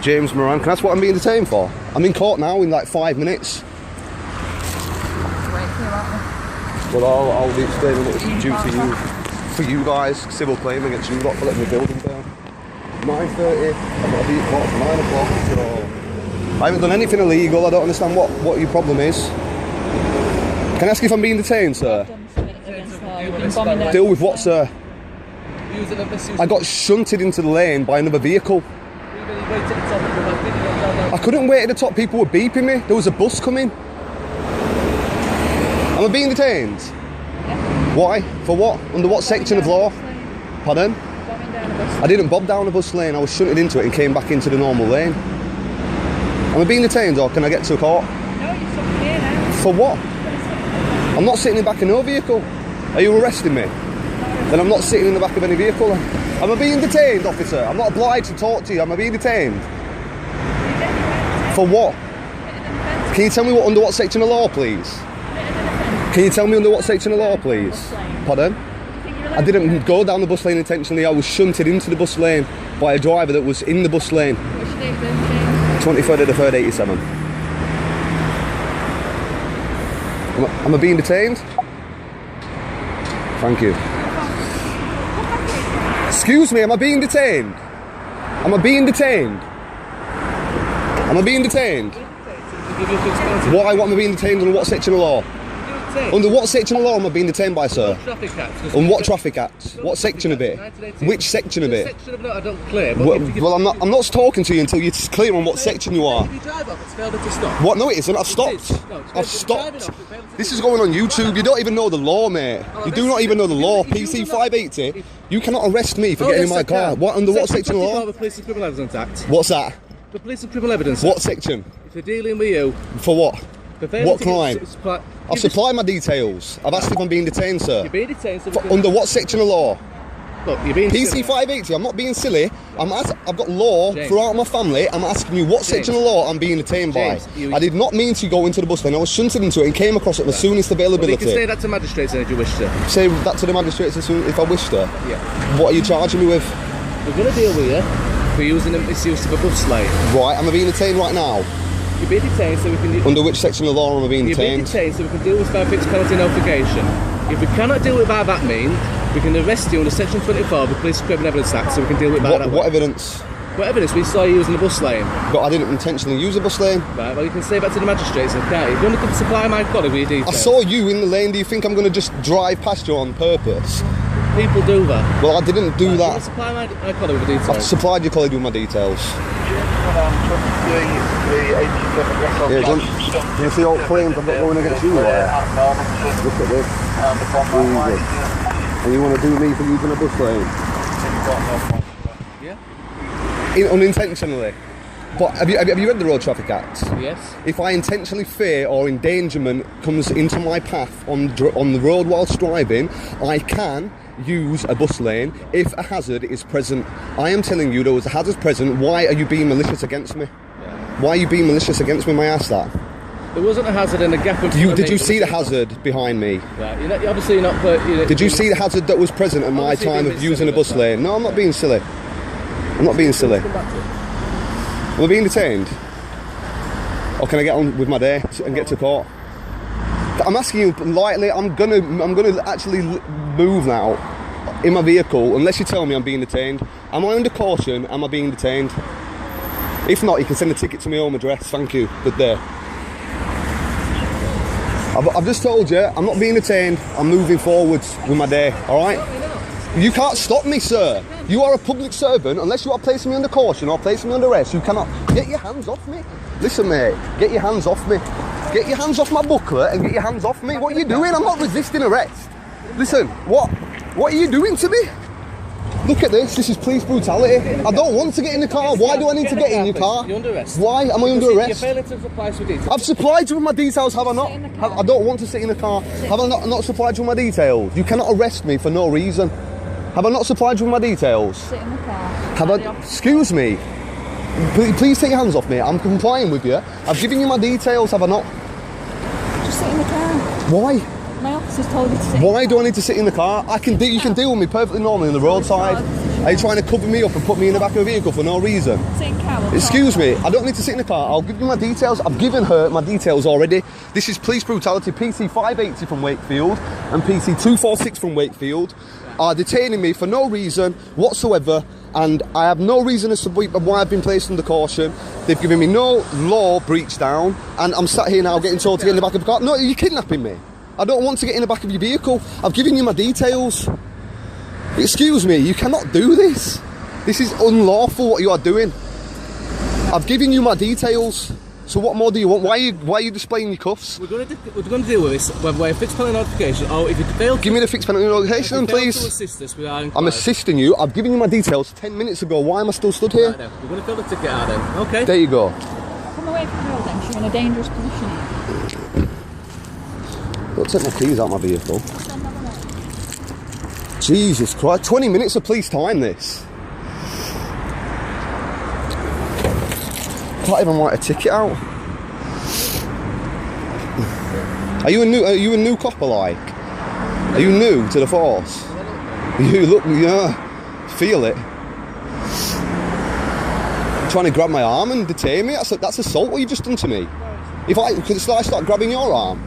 James Moran. Can I ask what I'm being detained for? I'm in court now in like 5 minutes. Well, I'll be explaining what it's due to you. For you guys, civil claim against you lot for letting the building down. 9:30, I've got to be at court for 9 o'clock, so... I haven't done anything illegal, I don't understand what your problem is. Can I ask if I'm being detained, sir? Deal with what, sir? I got shunted into the lane by another vehicle. I couldn't wait at the top, people were beeping me. There was a bus coming. Am I being detained? Why? For what? Under what section of law? Pardon? I didn't bob down a bus lane, I was shunted into it and came back into the normal lane. Am I being detained or can I get to court? No, you're stuck here now. For what? I'm not sitting in the back of no vehicle. Are you arresting me? Then I'm not sitting in the back of any vehicle. Am I being detained, officer? I'm not obliged to talk to you. Am I being detained? For what? Can you tell me under what section of law, please? Can you tell me under what section of law, please? Pardon? I didn't go down the bus lane intentionally. I was shunted into the bus lane by a driver that was in the bus lane. What's your date of birth, 23rd of the 3rd, 87. Am I being detained? Thank you. Excuse me, am I being detained? Am I being detained? Am I being detained? Why? What am I being detained under what section of law? Under what section of law am I being detained by, sir? On what traffic act? What section of it? Which section of it? Section of it I don't clear. Well, I'm not talking to you until you're clear on what section you are. If you drive off, it's failed to stop. What? No, it isn't. I've stopped. I've stopped. This is going on YouTube. You don't even know the law, mate. You do not even know the law. PC 580. You cannot arrest me for getting in my car. What? Under what section of law? The Police and Criminal Evidence Act. What's that? The Police and Criminal Evidence Act. What section? If they're dealing with you. For what? What crime? I've just supplied my details. I've asked if I'm being detained, sir. You're being detained. So Under what section of law? Look, you're being PC silly. 580. I'm not being silly. I've got law James. throughout my family. I'm asking you what section of law I'm being detained James, by. I did not mean to go into the bus lane. I was shunted into it and came across it the soonest availability. Well, you can say that to magistrates then if you wish to. Say that to the magistrates as soon if I wish to. Yeah. What are you charging me with? We're going to deal with you for using a misuse of a bus lane. Right. Am I being detained right now? You're being detained so we can... Under which section of law am I being You're being detained? detained so we can deal with by fixed penalty notification. If we cannot deal with it by that means, we can arrest you under section 24 of the Police and Criminal Evidence Act so we can deal with it by that way. What evidence? What evidence? We saw you using the bus lane. But I didn't intentionally use a bus lane. Right, well you can say that to the magistrates, can't you? If you want to supply my colleague with your I details. saw you in the lane. Do you think I'm going to just drive past you on purpose? People do that. Well, I didn't do Right, that. You want to supply my colleague with the I've details. supplied your colleague with my details. Yeah, do you see all claims I've got going against you? Look at this. Easy. And you want to do me for using a bus lane? Yeah. Unintentionally. But have you read the Road Traffic Act? Yes. If I intentionally fear or endangerment comes into my path on the road whilst driving, I can use a bus lane if a hazard is present. I am telling you there was a hazard present. Why are you being malicious against me? Yeah. Why are you being malicious against me? May I ask that? There wasn't a hazard in the gap in front of Did me, you but see the hazard behind me? Right. Obviously you're not... Did you see the hazard that was present at my time of using a bus lane? No, I'm not being silly. I'm not being silly. Am I being detained? Or can I get on with my day and get to court? I'm asking you lightly. I'm gonna actually move now in my vehicle unless you tell me I'm being detained. Am I under caution? Am I being detained? If not, you can send a ticket to my home address. Thank you. Good day. I've just told you I'm not being detained. I'm moving forwards with my day. All right? You can't stop me, sir. You are a public servant. Unless you are placing me under caution or placing me under arrest, you cannot. Get your hands off me. Listen, mate. Get your hands off me. Get your hands off my booklet and get your hands off me. What are you doing? I'm not resisting arrest. Listen, what are you doing to me? Look at this. This is police brutality. I don't want to get in the car. Why do I need to get in your car? You're under arrest. Why am I under arrest? You're failing to supply us with details. I've supplied you with my details, have I not? I don't want to sit in the car. Have I not supplied you with my details? You cannot arrest me for no reason. Have I not supplied you with my details? Sit in the car. Have I? Excuse me. Please take your hands off me. I'm complying with you. I've given you my details, have I not? Just sit in the car. Why? My officer's told you to sit Why do I need to sit in the car? You can deal with me perfectly normally on the roadside. Are you trying to cover me up and put me in the back of a vehicle for no reason? Sit in car. We'll Excuse talk. me, I don't need to sit in the car. I'll give you my details. I've given her my details already. This is police brutality. PC 580 from Wakefield and PC 246 from Wakefield are detaining me for no reason whatsoever, and I have no reason as to why I've been placed under caution. They've given me no law breach down, and I'm sat here now getting told to get in the back of the car. No, you're kidnapping me. I don't want to get in the back of your vehicle. I've given you my details. Excuse me, you cannot do this. This is unlawful what you are doing. I've given you my details. So what more do you want? Why are you displaying your cuffs? We're going to deal with this whether we're a fixed penalty notification or if you fail to... Give me the fixed penalty notification, please. To assist us with our I'm assisting you. I've given you my details 10 minutes ago. Why am I still stood here? Right then. We're going to fill the ticket out then. Okay. There you go. Come away from the road then, 'cause you're in a dangerous position here. Don't take my keys out of my vehicle. Stand on the road. Jesus Christ. 20 minutes of police time, this. Can't even write a ticket out. Are you a new copper like? Are you new to the force? You look, yeah, feel it. Trying to grab my arm and detain me? That's assault what you've just done to me. If I start grabbing your arm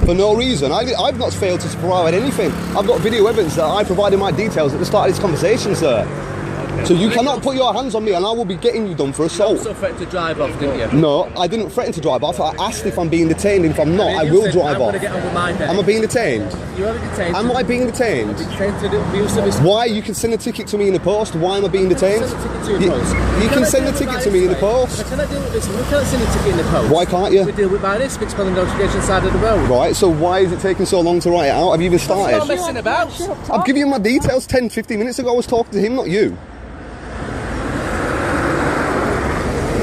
for no reason, I've not failed to provide anything. I've got video evidence that I provided my details at the start of this conversation, sir. So you cannot put your hands on me and I will be getting you done for assault. You also threatened to drive off, didn't you? No, I didn't threaten to drive off. I asked if I'm being detained. If I'm not, I will drive off. I'm going to get on with my day. Am I being detained? You're already detained. Am I being detained? Detained to the abuse of his... Why? You can send a ticket to me in the post. Why am I being detained? Send a ticket to your post. You can send a ticket to me in the post. I cannot deal with this. We can't send a ticket in the post. Why can't you? We deal with by this fixed penalty notification side of the road. Right, so why is it taking so long to write it out? Have you even It's not started? messing about. I've given you my details 10, 15 minutes ago. I was talking to him, not you.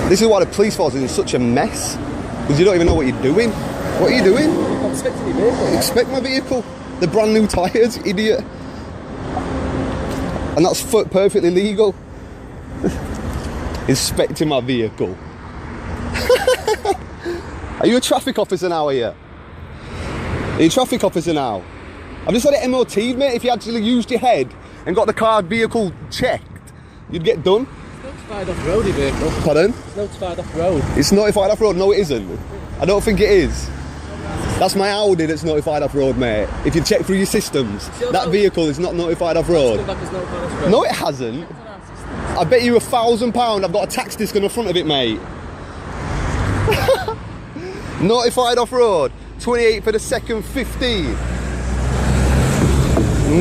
This is why the police force is in such a mess. Because you don't even know what you're doing. What are you doing? I'm expecting your vehicle. Expect my vehicle. The brand new tyres, idiot. And that's perfectly legal. Inspecting my vehicle. Are you a traffic officer now, are you? Are you a traffic officer now? I've just had it MOT'd, mate. If you actually used your head and got the car vehicle checked, you'd get done. Notified off road, your vehicle. Pardon? Notified off road. It's notified off road. No, it isn't. I don't think it is. That's my Audi that's notified off road, mate. If you check through your systems, that vehicle is not notified off road. No, it hasn't. I bet you £1,000 I've got a tax disc on the front of it, mate. Notified off road. 28 for the second 15.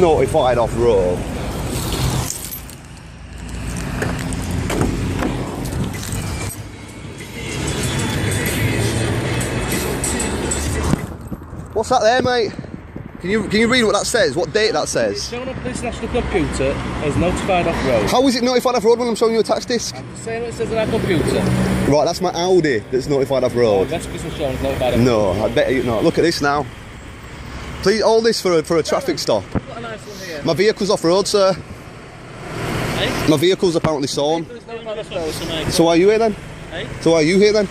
Notified off road. What's that there, mate? Can you read what that says? What date that says? It's shown on Police National Computer as notified off road. How is it notified off road when I'm showing you a tax disc? Same as it says on our computer. Right, that's my Audi that's notified off road. That's because it's shown as notified off road. No, I bet you not. Look at this now. Please, all this for a traffic stop. We've got a nice one here. My vehicle's off road, sir. Hey? My vehicle's apparently stolen. It's notified off road. So are you here then? Hey? So are you here then?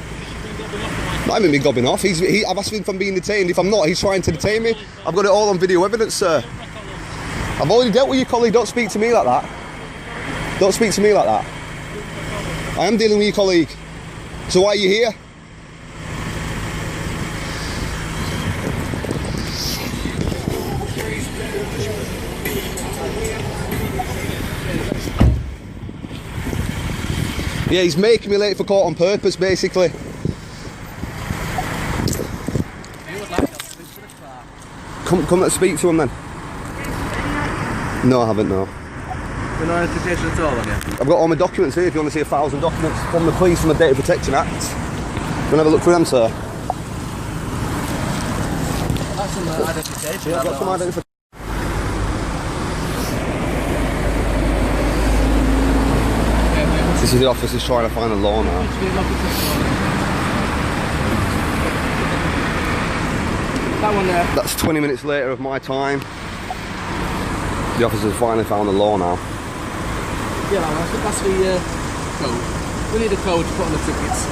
I haven't been gobbing off. I've asked him if I'm being detained. If I'm not, he's trying to detain me. I've got it all on video evidence, sir. I've already dealt with your colleague. Don't speak to me like that. Don't speak to me like that. I am dealing with your colleague. So why are you here? Yeah, he's making me late for court on purpose, basically. Come and speak to him then. No, I haven't, no. You're no notification at all, have you? I've got all my documents here if you want to see 1,000 documents from the police and the Data Protection Act. You want to have a look through them, sir? That's some identification. Yeah, I've got some identification. This is the officers trying to find the law now. That one there. That's 20 minutes later of my time. The officers finally found the law now. Yeah, that's the code. We need a code to put on the tickets.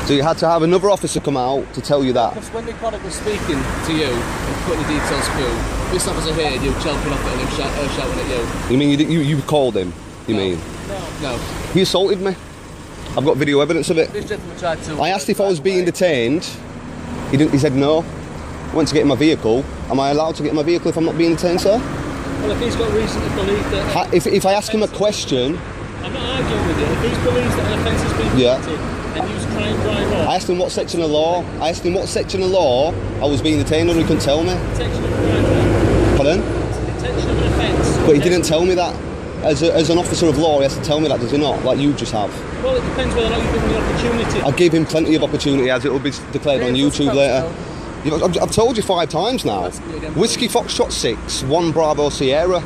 So you had to have another officer come out to tell you that? Because when the product was speaking to you and putting the details through, This officer here, you choking off at him, shouting at you. You mean you called him? You mean? No. He assaulted me. I've got video evidence of it. This gentleman tried to... I asked if I was being detained. He said no. I went to get in my vehicle. Am I allowed to get in my vehicle if I'm not being detained, sir? Well, if he's got reason to believe that... If I ask him a question... I'm not arguing with you. If he believes that an offence has been committed and you try and drive off... I asked him what section of law. I was being detained and he couldn't tell me. Detection of crime. Pardon? Detection of an offence. But he didn't tell me that. As an officer of law, he has to tell me that, does he not? Like you just have. Well, it depends whether or not you give him the opportunity. I gave him plenty of opportunity, as it will be declared on YouTube later. I've told you 5 times now. Whiskey Foxtrot 6, 1 Bravo Sierra.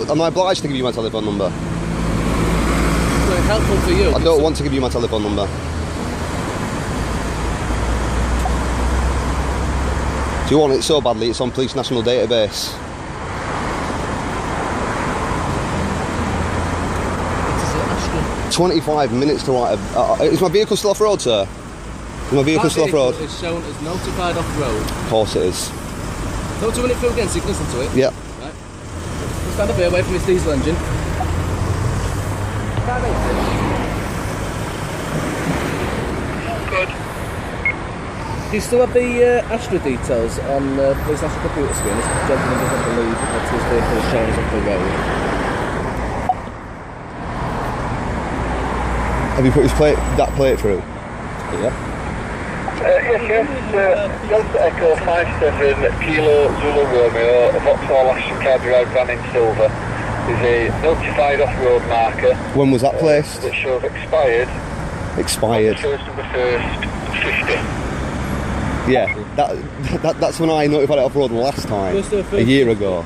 Am I obliged to give you my telephone number? Well, helpful for you. I don't want to give you my telephone number. Do you want it so badly it's on Police National Database? 25 minutes to write a... is my vehicle still off-road, sir? Is my vehicle still off-road? It's shown as notified off-road. Of course it is. Don't you run it through again so you can listen to it? Yep. Right. Stand up here away from this diesel engine. Good. Do you still have the Astra details on the Police National computer screen? This gentleman doesn't believe that his vehicle is shown as off the road. Have you put that plate through? Yep. Yes, Delta Echo 57 Kilo Zulu Romeo, a Vauxhall Aston car derived van in silver. Is a notified off-road marker. When was that placed? That shows expired. Expired. 1st of the 1st, 50. Yeah, that's when I notified it off-road last time, a year ago.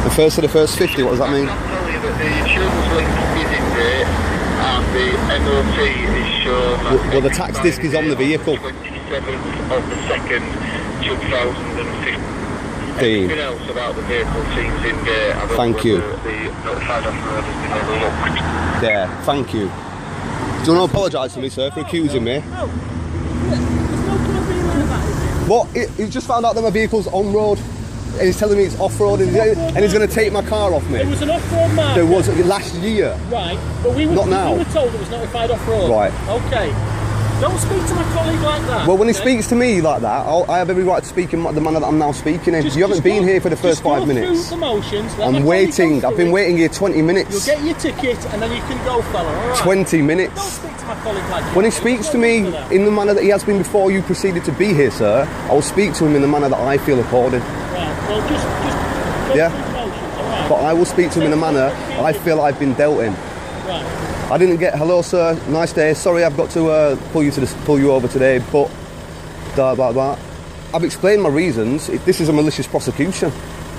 The 1st of the 1st, 50, what does that mean? I can tell you that the insurance link is in date and the MOT is shown... Well, the tax disc is on the vehicle. 27th of the 2nd, 2015. Everything else about the vehicle seems in date. Thank you. The notified off-road has been overlooked. There, thank you. Do you want to apologise to me, sir, for accusing me? No. There's no point being like that, is it? What? He's just found out that my vehicle's on-road, and he's telling me it's off-road, and he's going to take my car off me. It was an off-road marker. There was last year. Right, but we were, Not now. we were told it was notified off-road. Right. Okay. Don't speak to my colleague like that. Well, when he okay? speaks to me like that, I have every right to speak in the manner that I'm now speaking in. You haven't been here for the first 5 minutes. Through the motions, let my I'm colleague waiting. go I've been through it. waiting here 20 minutes. You'll get your ticket and then you can go, fella. All right. 20 Don't minutes. speak to my colleague like that. When he speaks to me in the manner that he has been before you proceeded to be here, sir, I will speak to him in the manner that I feel according. Right. Well, just go Yeah. through the motions, all right? But I will speak to him in a manner I feel I've been dealt in. Right. I didn't get hello, sir. Nice day. Sorry, I've got to pull you over today, but blah blah blah. I've explained my reasons. This is a malicious prosecution.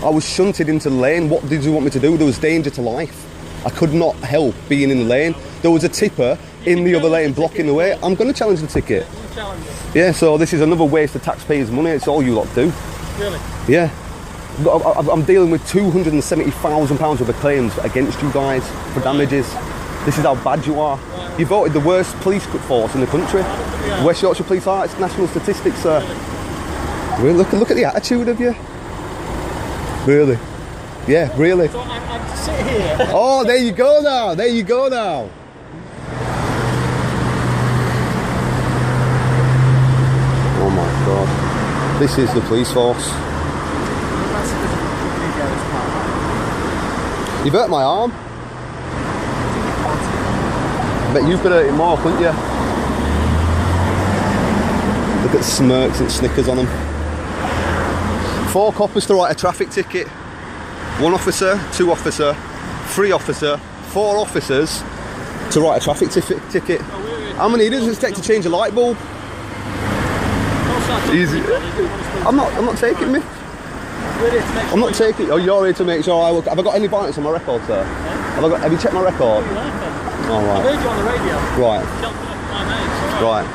I was shunted into the lane. What did you want me to do? There was danger to life. I could not help being in the lane. There was a tipper in the other lane blocking the way. I'm going to challenge the ticket. Challenge it. Yeah. So this is another waste of taxpayers' money. It's all you lot do. Really? Yeah. I'm dealing with £270,000 worth of claims against you guys for damages. This is how bad you are. You voted the worst police force in the country. West Yorkshire Police are. It's national statistics, sir. Really, look at the attitude of you. Really? Yeah, really. So I'm to sit here. Oh, there you go now. There you go now. Oh my God. This is the police force. You've hurt my arm. Bet you could hurt it more, couldn't you? Look at the smirks and snickers on them. 4 coppers to write a traffic ticket. 1 officer, 2 officer, 3 officer, 4 officers to write a traffic ticket. How many does it take to change a light bulb? Easy. I'm not taking me. I'm not taking. Oh, you're here to make sure. Have I got any violence on my record, sir? Have you checked my record? All right. I heard you on the radio. Right. Right.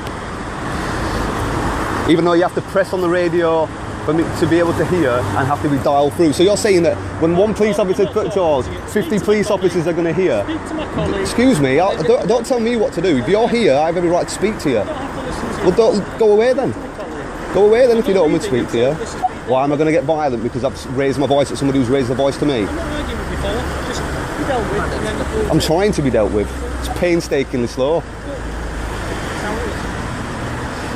Even though you have to press on the radio for me to be able to hear and have to be dialed through. So you're saying that when one police officer patrols, 50 police officers are going to hear? Speak to my colleague. Excuse me. Don't tell me what to do. If you're here, I have every right to speak to you. You don't have to Well, don't, go away then. Go away then if you don't want me to speak to you. Why am I going to get violent because I've raised my voice at somebody who's raised their voice to me? I'm not arguing with you, fella. Just be dealt with and then... I'm trying to be dealt with. It's painstakingly slow.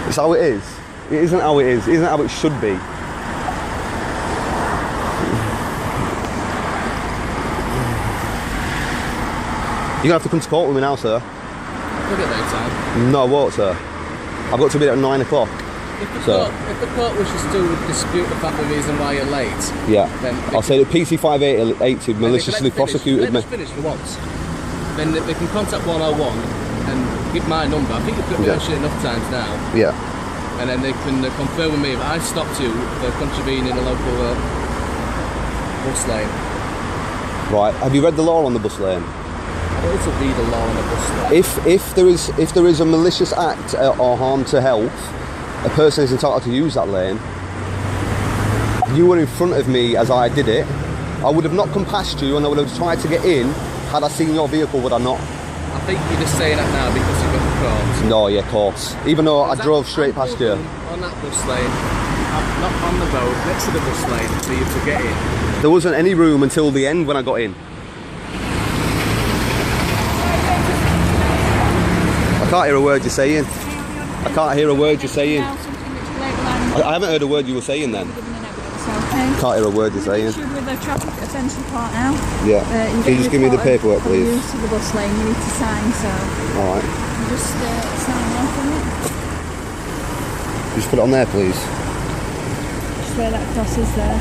It's how it is. It isn't how it is. It isn't how it should be. You're going to have to come to court with me now, sir. Look at that time. No, I won't, sir. I've got to be there at 9 o'clock. If the court wishes to dispute the fact the reason why you're late, yeah, then I'll say that PC 580 maliciously prosecuted me. Let us finish for once. Then they can contact 101 and give my number. I think you've got me shit enough times now. Yeah. And then they can confirm with me if I stopped you for contravening a local bus lane. Right. Have you read the law on the bus lane? I want to read the law on the bus lane. If there is a malicious act or harm to health, a person is entitled to use that lane. You were in front of me as I did it. I would have not come past you and I would have tried to get in had I seen your vehicle, would I not? I think you're just saying that now because you've got the court. No, yeah, of course. Even though I drove straight past you. On that bus lane, not on the road, next to the bus lane for you to get in. There wasn't any room until the end when I got in. I can't hear a word you're saying. I can't hear a word you're saying. I haven't heard a word you were saying then. Can't hear a word you're saying. With the traffic offence report now. Yeah. Can you just give me the paperwork, please? Use to the bus lane, you need to sign, so. Alright. You just sign off on it. Just put it on there, please. Just where that cross is there.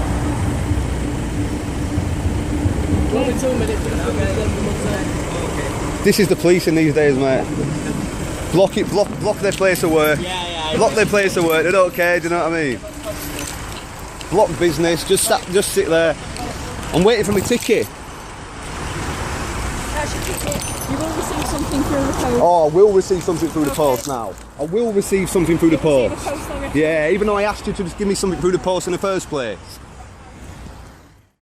Only 2 minutes. This is the police in these days, mate. Block it, block their place of work. Yeah. Block their place of work. They don't care. Do you know what I mean? Block business. Just sit there. I'm waiting for my ticket. That's your ticket. You will receive something through the post. Oh, I will receive something through the post now. I will receive something through the post. Receive a post already. Yeah, even though I asked you to just give me something through the post in the first place.